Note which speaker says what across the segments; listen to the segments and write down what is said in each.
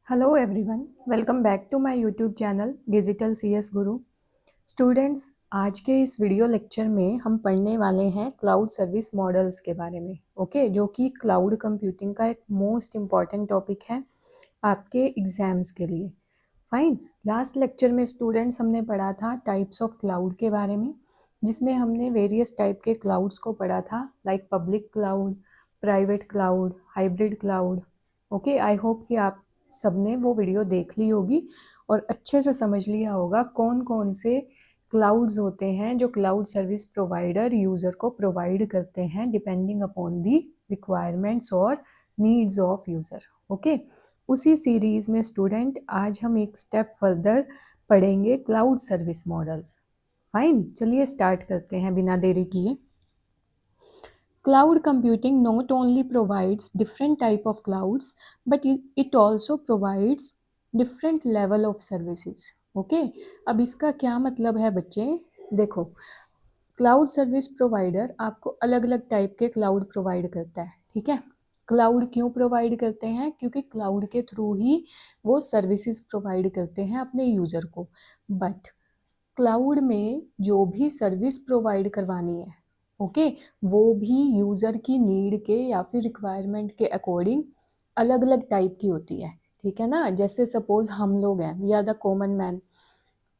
Speaker 1: Hello everyone, welcome back to my YouTube channel digital CS guru. Students, आज के इस video lecture में हम पढ़ने वाले हैं क्लाउड सर्विस मॉडल्स के बारे में। ओके, जो कि क्लाउड कंप्यूटिंग का एक मोस्ट इम्पॉर्टेंट टॉपिक है आपके एग्जाम्स के लिए। फाइन। लास्ट लेक्चर में स्टूडेंट्स हमने पढ़ा था टाइप्स ऑफ क्लाउड के बारे में, जिसमें हमने वेरियस टाइप के क्लाउड्स को पढ़ा था, like public cloud, private cloud, hybrid cloud. Okay, I hope कि आप सबने वो वीडियो देख ली होगी और अच्छे से समझ लिया होगा कौन कौन से क्लाउड्स होते हैं जो क्लाउड सर्विस प्रोवाइडर यूज़र को प्रोवाइड करते हैं डिपेंडिंग अपॉन दी रिक्वायरमेंट्स और नीड्स ऑफ यूज़र। ओके, उसी सीरीज में स्टूडेंट आज हम एक स्टेप फर्दर पढ़ेंगे क्लाउड सर्विस मॉडल्स। फाइन, चलिए स्टार्ट करते हैं बिना देरी किए। Cloud computing not only provides different type of clouds, but it also provides different level of services. Okay, अब इसका क्या मतलब है बच्चे? देखो, क्लाउड सर्विस प्रोवाइडर आपको अलग अलग टाइप के क्लाउड प्रोवाइड करता है, ठीक है। क्लाउड क्यों प्रोवाइड करते हैं? क्योंकि क्लाउड के थ्रू ही वो सर्विसेज प्रोवाइड करते हैं अपने यूज़र को। बट क्लाउड में जो भी सर्विस प्रोवाइड करवानी है, ओके, वो भी यूज़र की नीड के या फिर रिक्वायरमेंट के अकॉर्डिंग अलग अलग टाइप की होती है, ठीक है ना। जैसे सपोज हम लोग हैं, we are the common man.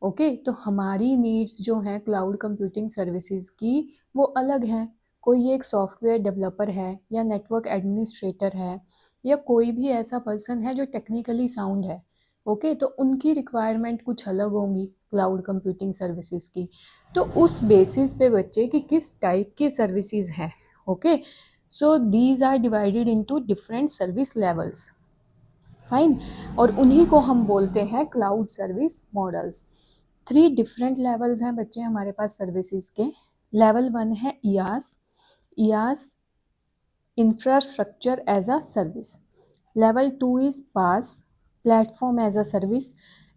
Speaker 1: Okay, तो हमारी नीड्स जो हैं क्लाउड कंप्यूटिंग सर्विसेज की वो अलग हैं। कोई एक सॉफ्टवेयर डेवलपर है या नेटवर्क एडमिनिस्ट्रेटर है या कोई भी ऐसा पर्सन है जो टेक्निकली साउंड है। ओके, तो उनकी रिक्वायरमेंट कुछ अलग होंगी क्लाउड कंप्यूटिंग सर्विसेज की। तो उस बेसिस पे बच्चे कि किस टाइप की सर्विसेज हैं। Okay, so these are divided into different service levels. Fine, और उन्हीं को हम बोलते हैं cloud service models. 3 different levels हैं बच्चे हमारे पास सर्विसेज के। लेवल 1 है IaaS, IaaS infrastructure as a service. Level 2 is PaaS, platform as a service.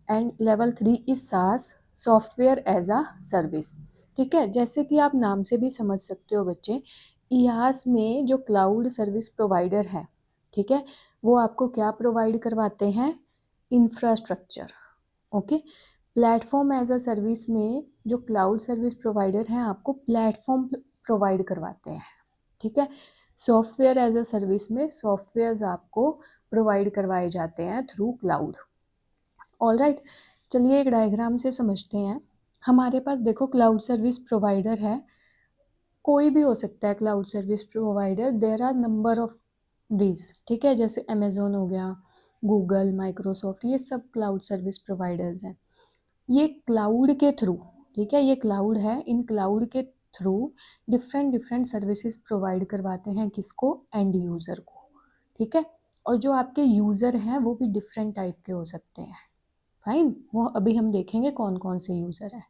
Speaker 1: And level 3 is SaaS, software as a service. ठीक है, जैसे कि आप नाम से भी समझ सकते हो बच्चे, IaaS में जो क्लाउड सर्विस प्रोवाइडर है, ठीक है, वो आपको क्या प्रोवाइड करवाते हैं? Infrastructure. Okay, platform as a service में जो क्लाउड सर्विस प्रोवाइडर हैं आपको प्लेटफॉर्म प्रोवाइड करवाते हैं, ठीक है। सॉफ्टवेयर एज अ सर्विस में सॉफ्टवेयर्स आपको प्रोवाइड करवाए जाते हैं थ्रू क्लाउड। ऑल राइट, चलिए एक डायग्राम से समझते हैं। हमारे पास देखो क्लाउड सर्विस प्रोवाइडर है, कोई भी हो सकता है cloud service provider. There are number of these, ठीक है, जैसे अमेजोन हो गया, गूगल, माइक्रोसॉफ्ट, ये सब क्लाउड सर्विस प्रोवाइडर्स हैं। ये क्लाउड के थ्रू, ठीक है, ये क्लाउड है, इन क्लाउड के through different different services provide करवाते हैं किसको? एंड यूज़र को, ठीक है। और जो आपके यूज़र हैं वो भी डिफरेंट टाइप के हो सकते हैं। फाइन, वो अभी हम देखेंगे कौन कौन से यूज़र हैं।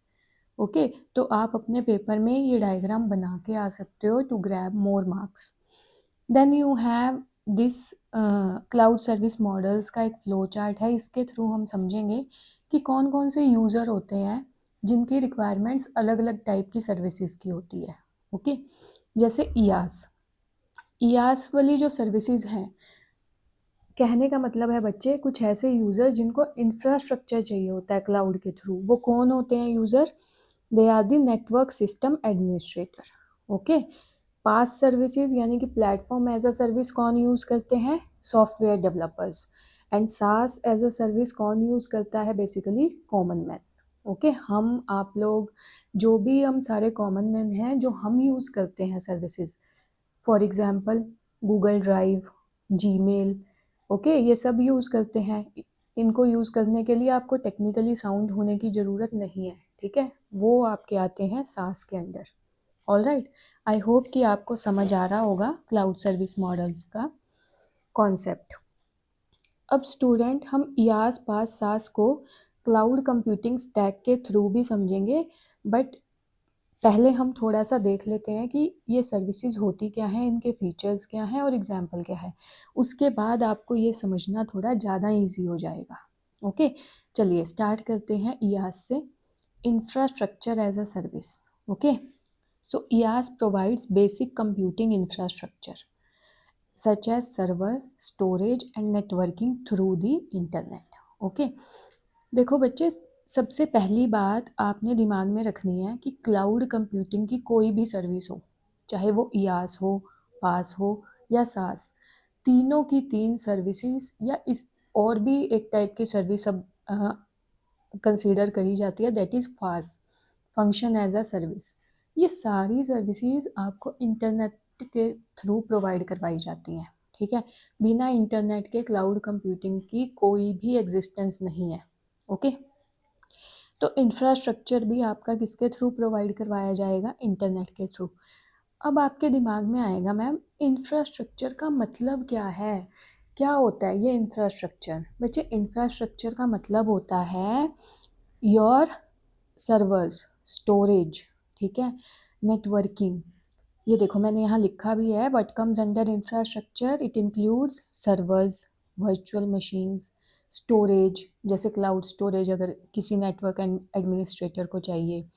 Speaker 1: ओके, तो आप अपने पेपर में ये डायग्राम बना के आ सकते हो to grab more marks. Then you have this cloud service models का एक फ्लो चार्ट है, इसके थ्रू हम समझेंगे कि कौन कौन से यूज़र होते हैं जिनकी रिक्वायरमेंट्स अलग अलग टाइप की सर्विसेज की होती है। ओके, जैसे IaaS वाली जो सर्विसेज हैं, कहने का मतलब है बच्चे कुछ ऐसे यूज़र जिनको इंफ्रास्ट्रक्चर चाहिए होता है क्लाउड के थ्रू। वो कौन होते हैं user? They are the network system administrator. Okay, PaaS services यानी कि प्लेटफॉर्म एज अ सर्विस कौन यूज़ करते हैं? Software developers. And SaaS as a service कौन यूज़ करता है? Basically common man. ओके, हम आप लोग जो भी हम सारे कॉमन मैन हैं जो हम यूज़ करते हैं services, for example Google drive, Gmail, okay, ये सब यूज़ करते हैं। इनको यूज़ करने के लिए आपको टेक्निकली साउंड होने की ज़रूरत नहीं है, ठीक है, वो आपके आते हैं सास के अंदर। ऑल राइट, आई होप कि आपको समझ आ रहा होगा क्लाउड सर्विस मॉडल्स का कॉन्सेप्ट। अब स्टूडेंट हम IaaS PaaS SaaS को क्लाउड कंप्यूटिंग स्टैक के थ्रू भी समझेंगे, बट पहले हम थोड़ा सा देख लेते हैं कि ये सर्विसेज होती क्या हैं, इनके फीचर्स क्या हैं और एग्जाम्पल क्या है। उसके बाद आपको ये समझना थोड़ा ज़्यादा इजी हो जाएगा। ओके, चलिए स्टार्ट करते हैं IaaS से। Infrastructure as a service. Okay, so IaaS provides basic computing infrastructure. Such as server, storage and networking through the internet. Okay, देखो बच्चे, सबसे पहली बात आपने दिमाग में रखनी है कि क्लाउड कंप्यूटिंग की कोई भी सर्विस हो, चाहे वो IaaS हो, पास हो या सास, तीनों की तीन सर्विसेज या इस और भी एक टाइप की सर्विस अब कंसीडर करी जाती है, दैट इज़ फास, फंक्शन एज अ सर्विस। ये सारी सर्विसेज आपको इंटरनेट के थ्रू प्रोवाइड करवाई जाती हैं। ठीक है, बिना इंटरनेट के क्लाउड कंप्यूटिंग की कोई भी एग्जिस्टेंस नहीं है। ओके, तो इंफ्रास्ट्रक्चर भी आपका किसके थ्रू प्रोवाइड करवाया जाएगा? इंटरनेट के थ्रू। अब आपके दिमाग में आएगा, मैम इंफ्रास्ट्रक्चर का मतलब क्या है, क्या होता है ये इंफ्रास्ट्रक्चर? बच्चे, इंफ्रास्ट्रक्चर का मतलब होता है योर सर्वर्स, स्टोरेज, ठीक है, नेटवर्किंग। ये देखो मैंने यहाँ लिखा भी है, what comes under infrastructure, it includes servers, virtual machines, storage, जैसे क्लाउड स्टोरेज अगर किसी नेटवर्क एडमिनिस्ट्रेटर को चाहिए,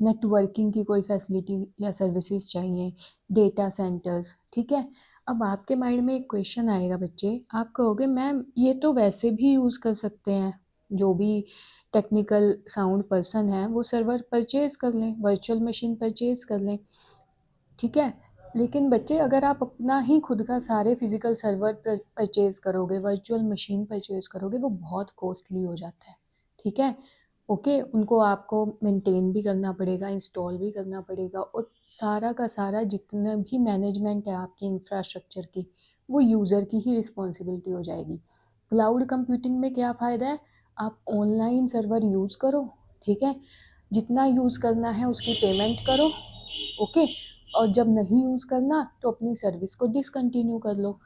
Speaker 1: नेटवर्किंग की कोई फैसिलिटी या सर्विसेज चाहिए, डेटा सेंटर्स। ठीक है, अब आपके माइंड में एक क्वेश्चन आएगा बच्चे, आप कहोगे मैम ये तो वैसे भी यूज़ कर सकते हैं, जो भी टेक्निकल साउंड पर्सन है वो सर्वर परचेज कर लें, वर्चुअल मशीन परचेज कर लें। ठीक है, लेकिन बच्चे अगर आप अपना ही खुद का सारे फिजिकल सर्वर परचेज करोगे, वर्चुअल मशीन परचेज करोगे, वो बहुत कॉस्टली हो जाता है। ठीक है, ओके, उनको आपको मेंटेन भी करना पड़ेगा, इंस्टॉल भी करना पड़ेगा, और सारा का सारा जितना भी मैनेजमेंट है आपकी इंफ्रास्ट्रक्चर की, वो यूज़र की ही रिस्पॉन्सिबिलिटी हो जाएगी। क्लाउड कंप्यूटिंग में क्या फ़ायदा है? आप ऑनलाइन सर्वर यूज़ करो, ठीक है, जितना यूज़ करना है उसकी पेमेंट करो, ओके, और जब नहीं यूज़ करना तो अपनी सर्विस को डिसकंटिन्यू कर लो।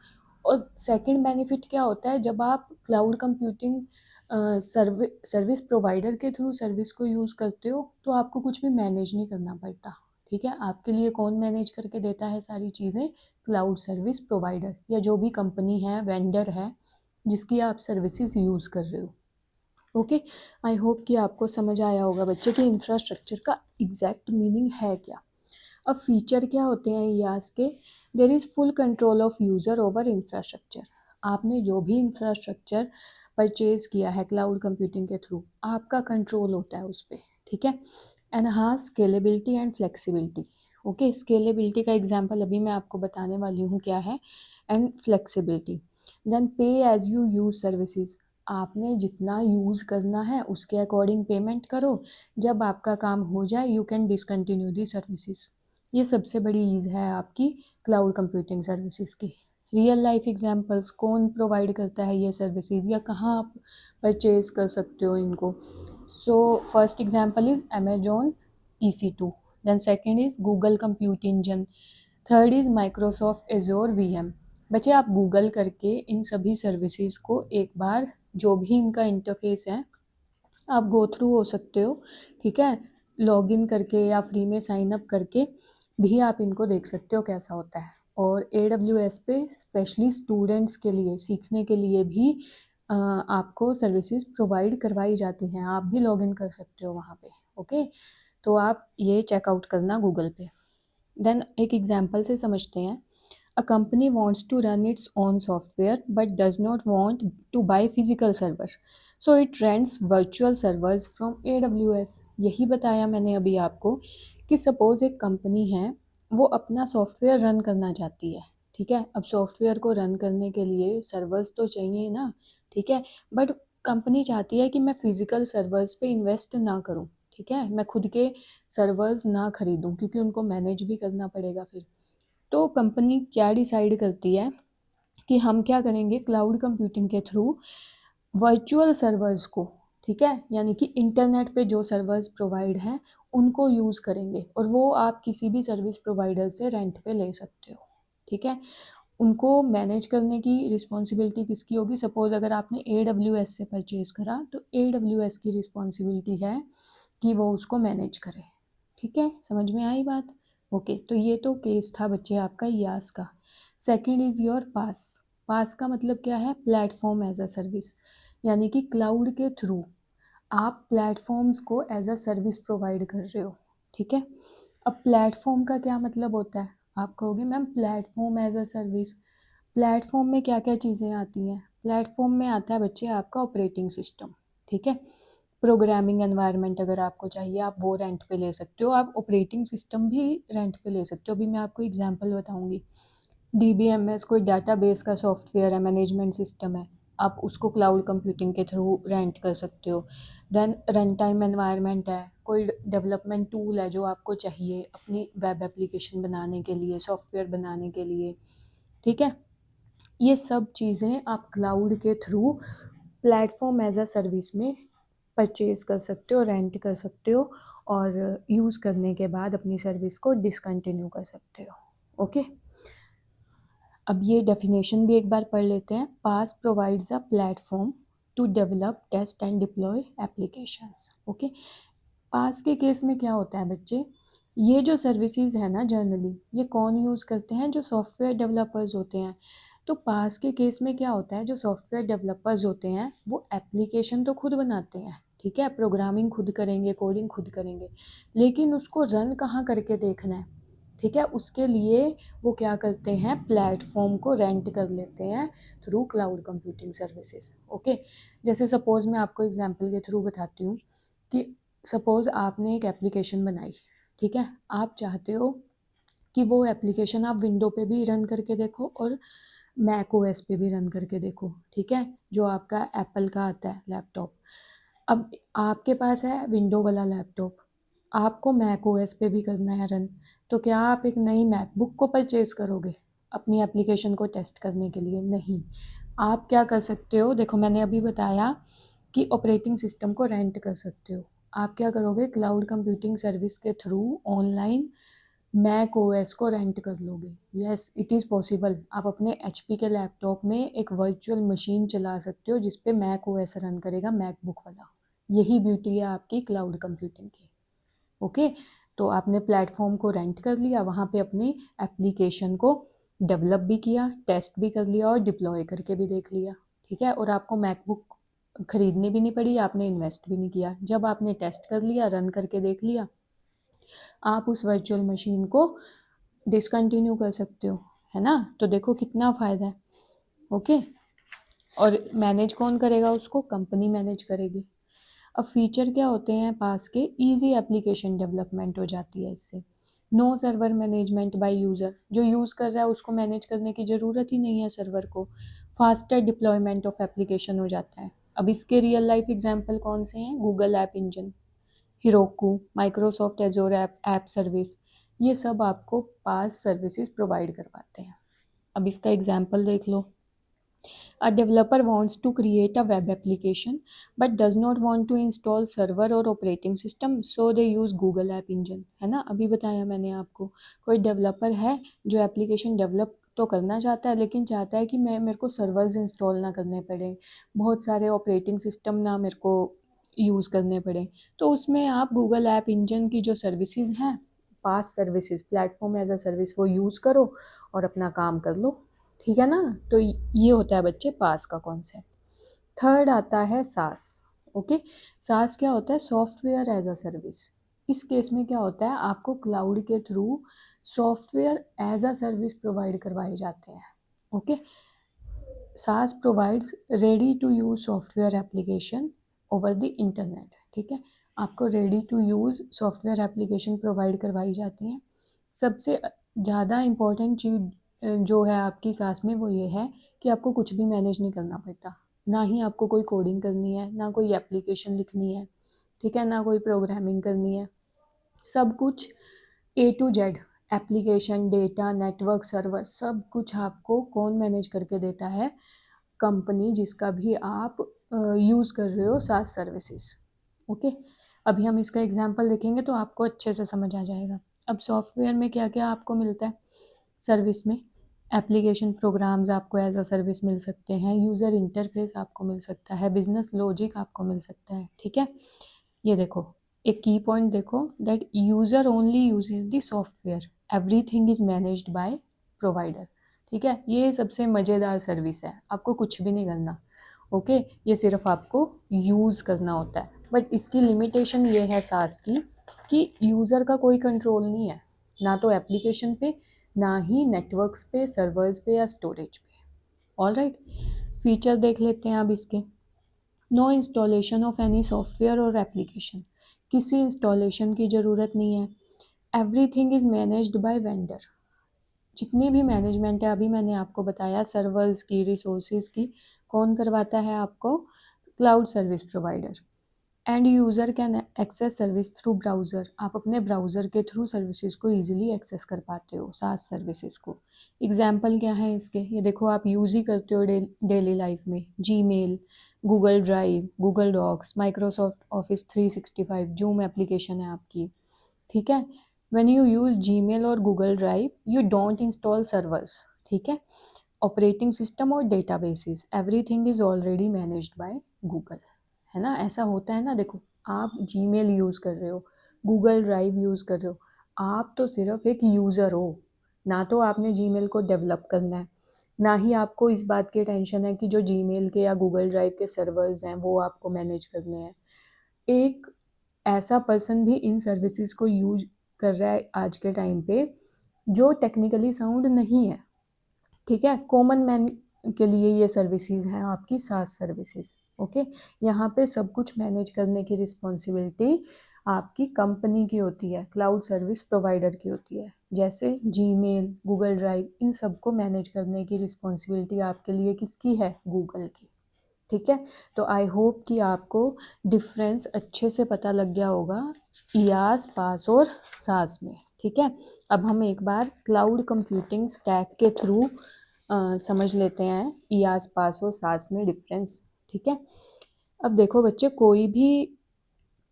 Speaker 1: और सेकंड बेनिफिट क्या होता है, जब आप क्लाउड कंप्यूटिंग सर्विस प्रोवाइडर के थ्रू सर्विस को यूज़ करते हो तो आपको कुछ भी मैनेज नहीं करना पड़ता। ठीक है, आपके लिए कौन मैनेज करके देता है सारी चीज़ें? क्लाउड सर्विस प्रोवाइडर या जो भी कंपनी है, वेंडर है जिसकी आप सर्विसेज यूज़ कर रहे हो। ओके, आई होप कि आपको समझ आया होगा बच्चे कि इंफ्रास्ट्रक्चर का एग्जैक्ट मीनिंग है क्या। अब फीचर क्या होते हैं IaaS के? There is full control of user over infrastructure. आपने जो भी इंफ्रास्ट्रक्चर परचेज किया है क्लाउड कंप्यूटिंग के थ्रू, आपका कंट्रोल होता है उस पर। ठीक है, enhance scalability and flexibility. Okay, scalability का एग्जांपल अभी मैं आपको बताने वाली हूँ क्या है, एंड फ्लेक्सिबिलिटी। देन पे एज यू यूज़ सर्विसेज, आपने जितना यूज़ करना है उसके अकॉर्डिंग पेमेंट करो, जब आपका काम हो जाए you can discontinue the services. ये सबसे बड़ी ईज़ है आपकी क्लाउड कंप्यूटिंग सर्विसेज की। रियल लाइफ एग्जांपल्स, कौन प्रोवाइड करता है ये सर्विसेज या कहाँ आप परचेज कर सकते हो इनको? So first example is Amazon EC2, then second is Google compute engine, third is Microsoft Azure VM। बच्चे, आप गूगल करके इन सभी सर्विसेज को एक बार, जो भी इनका इंटरफेस है, आप गो थ्रू हो सकते हो। ठीक है, लॉगिन करके या फ्री में साइन अप करके भी आप इनको देख सकते हो कैसा होता है। और AWS पे स्पेशली स्टूडेंट्स के लिए, सीखने के लिए भी आपको सर्विसेज प्रोवाइड करवाई जाती हैं, आप भी लॉगिन कर सकते हो वहाँ पे। ओके, तो आप ये चेकआउट करना गूगल पे। देन एक एग्जांपल से समझते हैं। A company wants to run its own software but does not want to buy physical server. So it rents virtual servers from AWS. यही बताया मैंने अभी आपको कि सपोज एक कंपनी है, वो अपना सॉफ्टवेयर रन करना चाहती है। ठीक है, अब सॉफ्टवेयर को रन करने के लिए सर्वर्स तो चाहिए ना। ठीक है, बट कंपनी चाहती है कि मैं फिजिकल सर्वर्स पे इन्वेस्ट ना करूँ। ठीक है, मैं खुद के सर्वर्स ना खरीदूँ क्योंकि उनको मैनेज भी करना पड़ेगा फिर। तो कंपनी क्या डिसाइड करती है कि हम क्या करेंगे, क्लाउड कंप्यूटिंग के थ्रू वर्चुअल सर्वर्स को, ठीक है, यानी कि इंटरनेट पे जो सर्वर्स प्रोवाइड हैं उनको यूज़ करेंगे, और वो आप किसी भी सर्विस प्रोवाइडर से रेंट पे ले सकते हो। ठीक है, उनको मैनेज करने की रिस्पॉन्सिबिलिटी किसकी होगी? सपोज अगर आपने AWS से परचेज करा तो AWS की रिस्पॉन्सिबिलिटी है कि वो उसको मैनेज करे। ठीक है, समझ में आई बात? ओके, तो ये तो केस था बच्चे आपका IaaS का। सेकंड इज़ योर पास। पास का मतलब क्या है? प्लेटफॉर्म एज अ सर्विस, यानी कि क्लाउड के थ्रू आप प्लेटफॉर्म्स को एज अ सर्विस प्रोवाइड कर रहे हो। ठीक है, अब प्लेटफॉर्म का क्या मतलब होता है? आप कहोगे ma'am platform as a service, platform में क्या क्या चीज़ें आती हैं? प्लेटफॉर्म में आता है बच्चे आपका ऑपरेटिंग सिस्टम, ठीक है। प्रोग्रामिंग एनवायरनमेंट अगर आपको चाहिए आप वो रेंट पे ले सकते हो, आप ऑपरेटिंग सिस्टम भी रेंट पे ले सकते हो। अभी मैं आपको एग्जांपल बताऊंगी। डीबीएमएस कोई डेटाबेस का सॉफ्टवेयर है, मैनेजमेंट सिस्टम है, आप उसको क्लाउड कंप्यूटिंग के थ्रू रेंट कर सकते हो। देन रन टाइम एनवायरनमेंट है, कोई डेवलपमेंट टूल है जो आपको चाहिए अपनी वेब एप्लीकेशन बनाने के लिए, सॉफ्टवेयर बनाने के लिए, ठीक है। ये सब चीज़ें आप क्लाउड के through platform as a service में परचेज कर सकते हो, रेंट कर सकते हो और यूज़ करने के बाद अपनी सर्विस को डिसकंटिन्यू कर सकते हो। ओके, अब ये डेफिनेशन भी एक बार पढ़ लेते हैं। PaaS provides a platform to develop, test and deploy applications. Okay, PaaS के केस में क्या होता है बच्चे, ये जो सर्विसेज है ना जनरली ये कौन यूज़ करते हैं, जो सॉफ्टवेयर डेवलपर्स होते हैं। तो पास के केस में क्या होता है, जो सॉफ्टवेयर डेवलपर्स होते हैं वो एप्लीकेशन तो खुद बनाते हैं, ठीक है, प्रोग्रामिंग खुद करेंगे, कोडिंग खुद करेंगे, लेकिन उसको रन कहाँ करके देखना है, ठीक है, उसके लिए वो क्या करते हैं, प्लेटफॉर्म को रेंट कर लेते हैं through cloud computing services. Okay, जैसे सपोज मैं आपको एग्जांपल के थ्रू बताती हूँ कि सपोज़ आपने एक एप्लीकेशन बनाई, ठीक है, आप चाहते हो कि वो एप्लीकेशन आप विंडो पे भी रन करके देखो और मैक ओएस पे भी रन करके देखो, ठीक है, जो आपका एप्पल का आता है लैपटॉप। अब आपके पास है विंडो वाला लैपटॉप, आपको मैक ओएस पे भी करना है रन, तो क्या आप एक नई मैकबुक को परचेज करोगे अपनी एप्लीकेशन को टेस्ट करने के लिए? नहीं। आप क्या कर सकते हो, देखो मैंने अभी बताया कि ऑपरेटिंग सिस्टम को रेंट कर सकते हो। आप क्या करोगे, क्लाउड कंप्यूटिंग सर्विस के थ्रू ऑनलाइन मैक ओएस को रेंट कर लोगे। Yes, it is possible. आप अपने एचपी के लैपटॉप में एक वर्चुअल मशीन चला सकते हो जिस पे मैक ओएस रन करेगा, मैकबुक वाला। यही ब्यूटी है आपकी क्लाउड कंप्यूटिंग की। ओके, तो आपने प्लेटफॉर्म को रेंट कर लिया, वहाँ पे अपनी एप्लीकेशन को डेवलप भी किया, टेस्ट भी कर लिया और डिप्लॉय करके भी देख लिया, ठीक है, और आपको मैकबुक खरीदनी भी नहीं पड़ी, आपने इन्वेस्ट भी नहीं किया। जब आपने टेस्ट कर लिया, रन करके देख लिया, आप उस वर्चुअल मशीन को डिसकंटिन्यू कर सकते हो, है ना। तो देखो कितना फ़ायदा है। ओके, और मैनेज कौन करेगा उसको, कंपनी मैनेज करेगी। अब फीचर क्या होते हैं पास के, इजी एप्लीकेशन डेवलपमेंट हो जाती है इससे। No server management by user, जो यूज़ कर रहा है उसको मैनेज करने की ज़रूरत ही नहीं है सर्वर को। फास्टर डिप्लॉयमेंट ऑफ एप्लीकेशन हो जाता है। अब इसके रियल लाइफ एग्जांपल कौन से हैं, Google app engine, Heroku, Microsoft एजोर app service, ये सब आपको पास सर्विसेज प्रोवाइड करवाते हैं। अब इसका एग्जांपल देख लो। A developer wants to create a web application but does not want to install server or operating system, so they use Google App Engine, है ना। अभी बताया मैंने आपको, कोई डेवलपर है जो एप्लीकेशन डेवलप तो करना चाहता है लेकिन चाहता है कि मेरे को सर्वर्स इंस्टॉल ना करने पड़े, बहुत सारे ऑपरेटिंग सिस्टम ना मेरे को यूज़ करने पड़े, तो उसमें आप गूगल ऐप इंजन की जो सर्विसेज हैं, PaaS services, platform as a service, वो यूज़ करो और अपना काम कर लो, ठीक है ना। तो ये होता है बच्चे पास का कॉन्सेप्ट। थर्ड आता है सास। ओके, सास क्या होता है, सॉफ्टवेयर एज अ सर्विस। इस केस में क्या होता है, आपको क्लाउड के through software as a service provide करवाए जाते हैं। Okay, SaaS provides ready to use software application over the internet, ठीक है, आपको ready to use software application provide करवाई जाती हैं। सबसे ज़्यादा इम्पॉर्टेंट चीज़ जो है आपकी सास में वो ये है कि आपको कुछ भी मैनेज नहीं करना पड़ता, ना ही आपको कोई कोडिंग करनी है, ना कोई एप्लीकेशन लिखनी है, ठीक है, ना कोई प्रोग्रामिंग करनी है। सब कुछ A to Z, application, data, network, server, सब कुछ आपको कौन मैनेज करके देता है, कंपनी जिसका भी आप यूज़ कर रहे हो सास सर्विसेज। ओके, अभी हम इसका एग्जांपल देखेंगे तो आपको अच्छे से समझ आ जाएगा। अब सॉफ्टवेयर में क्या क्या आपको मिलता है सर्विस में, एप्लीकेशन प्रोग्राम्स आपको एज अ सर्विस मिल सकते हैं, यूज़र इंटरफेस आपको मिल सकता है, बिजनेस लॉजिक आपको मिल सकता है, ठीक है। ये देखो, एक की पॉइंट देखो, that user only uses the software, everything is managed by provider, ठीक है। ये सबसे मज़ेदार सर्विस है, आपको कुछ भी नहीं करना। ओके, ये सिर्फ आपको यूज़ करना होता है, बट इसकी लिमिटेशन ये है सास की कि यूज़र का कोई कंट्रोल नहीं है, ना तो एप्लीकेशन पे, ना ही नेटवर्क्स पे, सर्वर्स पे या स्टोरेज पे। All right. फीचर देख लेते हैं अब इसके। No installation of any software और एप्लीकेशन, किसी इंस्टॉलेशन की ज़रूरत नहीं है। Everything is managed by vendor, जितनी भी मैनेजमेंट है अभी मैंने आपको बताया सर्वर्स की, रिसोर्सेज की, कौन करवाता है आपको? Cloud service provider. End user can access service through browser, आप अपने ब्राउज़र के थ्रू सर्विसेज को ईजिली एक्सेस कर पाते हो, सास सर्विसेज को। एग्जाम्पल क्या है इसके, ये देखो आप यूज़ ही करते हो डेली लाइफ में, Gmail, Google Drive, Google Docs, Microsoft Office 365, Zoom application है आपकी, ठीक है। व्हेन यू यूज़ जीमेल और Google Drive you don't install servers, ठीक है, ऑपरेटिंग सिस्टम और databases, everything is already managed by Google, है ना। ऐसा होता है ना, देखो आप जीमेल यूज़ कर रहे हो, गूगल ड्राइव यूज़ कर रहे हो, आप तो सिर्फ एक यूज़र हो, ना तो आपने जीमेल को डेवलप करना है, ना ही आपको इस बात की टेंशन है कि जो जीमेल के या गूगल ड्राइव के सर्वर्स हैं वो आपको मैनेज करने हैं। एक ऐसा पर्सन भी इन सर्विसेज को यूज कर रहा है आज के टाइम पे जो टेक्निकली साउंड नहीं है, ठीक है। कॉमन मैन के लिए ये सर्विसेज हैं आपकी सास सर्विसेज, ओके। यहाँ पे सब कुछ मैनेज करने की रिस्पॉन्सिबिलिटी आपकी कंपनी की होती है, क्लाउड सर्विस प्रोवाइडर की होती है। जैसे जीमेल, गूगल ड्राइव, इन सब को मैनेज करने की रिस्पॉन्सिबिलिटी आपके लिए किसकी है? गूगल की, ठीक है। तो आई होप कि आपको डिफरेंस अच्छे से पता लग गया होगा IaaS, पास और सास में, ठीक है। अब हम एक बार क्लाउड कंप्यूटिंग स्टैक के थ्रू समझ लेते हैं IaaS, पास और सास में डिफरेंस, ठीक है। अब देखो बच्चे, कोई भी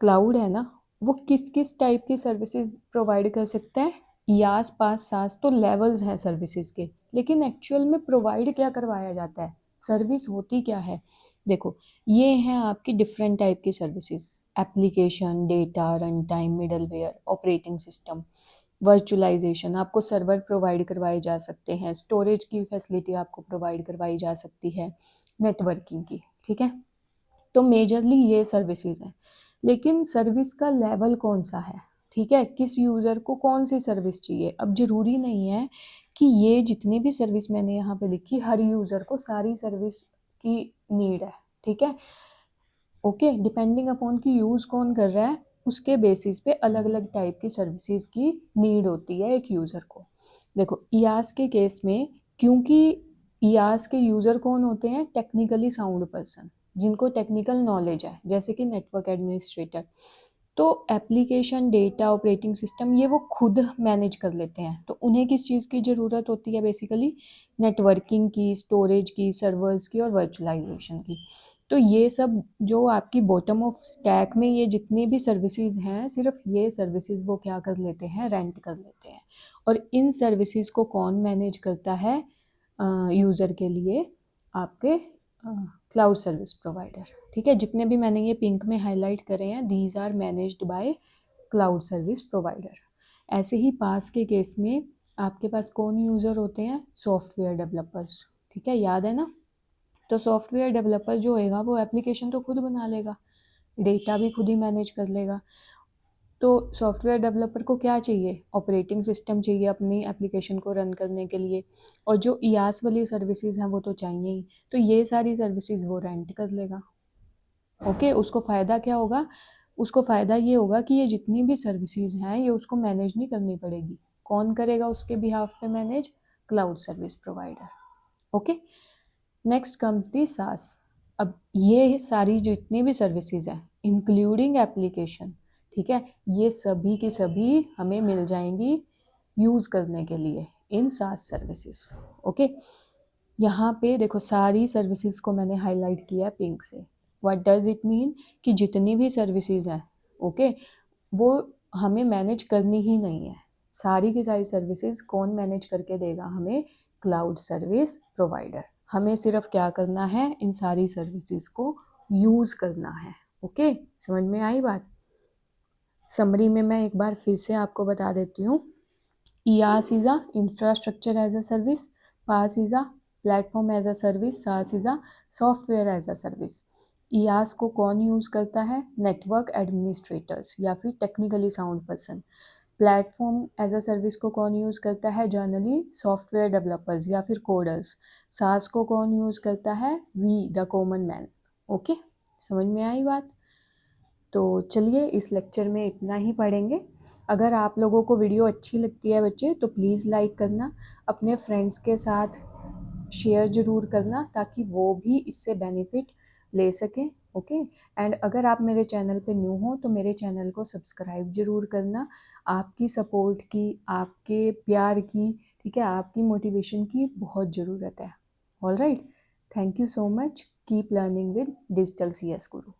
Speaker 1: क्लाउड है ना, वो किस किस टाइप की सर्विसेज प्रोवाइड कर सकते हैं? IaaS, पास, सास तो लेवल्स हैं सर्विसेज के, लेकिन एक्चुअल में प्रोवाइड क्या करवाया जाता है? सर्विस होती क्या है? देखो ये हैं आपकी डिफरेंट टाइप की services, application, data, run time, middleware, operating system, virtualization, आपको सर्वर प्रोवाइड करवाए जा सकते हैं, स्टोरेज की फैसिलिटी आपको प्रोवाइड करवाई जा सकती है, नेटवर्किंग की, ठीक है। तो मेजरली ये सर्विसेज हैं, लेकिन सर्विस का लेवल कौन सा है, ठीक है, किस यूज़र को कौन सी सर्विस चाहिए। अब ज़रूरी नहीं है कि ये जितनी भी सर्विस मैंने यहाँ पे लिखी हर यूज़र को सारी सर्विस की नीड है, ठीक है, ओके। डिपेंडिंग अपॉन कि यूज़ कौन कर रहा है उसके बेसिस पे अलग अलग टाइप की सर्विसेज की नीड होती है एक यूज़र को। देखो IaaS के केस में, क्योंकि IaaS के यूज़र कौन होते हैं? टेक्निकली साउंड पर्सन, जिनको टेक्निकल नॉलेज है, जैसे कि नेटवर्क एडमिनिस्ट्रेटर। तो एप्लीकेशन, डेटा, ऑपरेटिंग सिस्टम ये वो खुद मैनेज कर लेते हैं, तो उन्हें किस चीज़ की ज़रूरत होती है? बेसिकली नेटवर्किंग की, स्टोरेज की, सर्वर्स की और वर्चुअलाइजेशन की। तो ये सब जो आपकी बॉटम ऑफ स्टैक में ये जितनी भी सर्विसेज हैं, सिर्फ ये सर्विसेज वो क्या कर लेते हैं? रेंट कर लेते हैं। और इन सर्विसेज को कौन मैनेज करता है यूज़र के लिए? आपके क्लाउड सर्विस प्रोवाइडर, ठीक है। जितने भी मैंने ये पिंक में हाईलाइट करे हैं these are managed by cloud service provider. ऐसे ही पास के केस में आपके पास कौन यूज़र होते हैं? सॉफ्टवेयर डेवलपर्स, ठीक है, याद है ना। तो सॉफ्टवेयर डेवलपर जो होएगा वो एप्लीकेशन तो खुद बना लेगा, डेटा भी खुद ही मैनेज कर लेगा। तो सॉफ्टवेयर डेवलपर को क्या चाहिए? ऑपरेटिंग सिस्टम चाहिए अपनी एप्लीकेशन को रन करने के लिए, और जो IaaS वाली सर्विसेज हैं वो तो चाहिए ही। तो ये सारी सर्विसेज वो रेंट कर लेगा, ओके। उसको फ़ायदा क्या होगा? उसको फ़ायदा ये होगा कि ये जितनी भी सर्विसेज हैं ये उसको मैनेज नहीं करनी पड़ेगी। कौन करेगा उसके बिहाफ पे manage? Cloud service provider, okay. Next comes the सास। अब ये सारी जितनी भी सर्विसेज हैं इंक्लूडिंग एप्लीकेशन, ठीक है, ये सभी की सभी हमें मिल जाएंगी यूज़ करने के लिए इन सास सर्विसेज, ओके। यहाँ पे देखो सारी सर्विसेज को मैंने हाईलाइट किया पिंक से। What does it mean? कि जितनी भी सर्विसेज हैं, ओके, वो हमें मैनेज करनी ही नहीं है। सारी की सारी सर्विसेज कौन मैनेज करके देगा हमें? Cloud service provider. हमें सिर्फ क्या करना है? इन सारी सर्विसेज को यूज़ करना है, ओके। समझ में आई बात? समरी में मैं एक बार फिर से आपको बता देती हूँ। IaaS is a infrastructure as a service, PaaS is a platform as a service, SaaS is a software as a service। IaaS को कौन यूज़ करता है? नेटवर्क एडमिनिस्ट्रेटर्स या फिर technically sound person. Platform as a service को कौन use करता है? जनरली सॉफ्टवेयर डेवलपर्स या फिर कोडर्स। सास को कौन यूज़ करता है? We the common man. Okay, समझ में आई बात? तो चलिए इस लेक्चर में इतना ही पढ़ेंगे। अगर आप लोगों को वीडियो अच्छी लगती है बच्चे तो प्लीज़ लाइक करना, अपने फ्रेंड्स के साथ शेयर ज़रूर करना ताकि वो भी इससे बेनिफिट ले सकें। ओके, एंड अगर आप मेरे चैनल पे न्यू हो तो मेरे चैनल को सब्सक्राइब ज़रूर करना। आपकी सपोर्ट की, आपके प्यार की, ठीक है, आपकी मोटिवेशन की बहुत ज़रूरत है। All right, thank you so much. Keep learning with digital CS Guru.